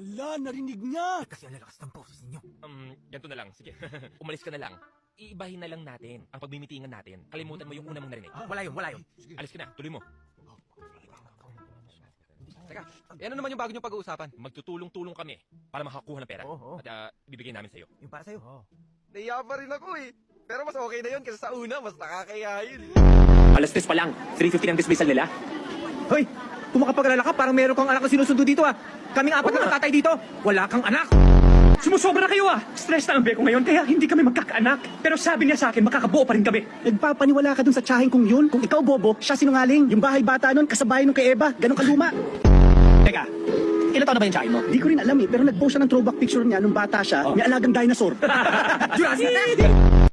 Hala, narinig niya! Kasi ang lalakas ng boses ninyo. Ganito na lang. Sige. Umalis ka na lang. Iibahin na lang natin ang pagmimitingan natin. Kalimutan mo yung una mong narinig. Wala yun, wala yun. Alis ka na. Tuloy mo. Teka, ano naman yung bago niyong pag-uusapan? Magtutulong-tulong kami para makakuha ng pera. Oo. At bibigyan namin sa'yo. Yung para sa'yo. Naiya pa rin ako eh. Pero mas okay na yun kasi sa una, mas nakakaya yun. Alas 3 pa lang. 350 ang dismissal nila. Hoy, kung makapag-alala ka, parang meron kang anak na sinusundo dito ah. Kaming apat na tatay dito, wala kang anak. Sumusobra kayo ah. Stress na ang beko ngayon, kaya hindi kami magkakaanak. Pero sabi niya sa akin, makakabuo pa rin kami. Nagpapaniwala ka dun sa tsahin kong yun? Kung ikaw bobo, siya sinungaling. Yung bahay bata nun, kasabayan nung kay Eva, ganun kaluma. Teka, ilan taon na ba yung tsahin mo? Di ko rin alam eh, pero nag-post siya ng throwback picture niya nung bata siya, may alagang dinosaur. Jurassic!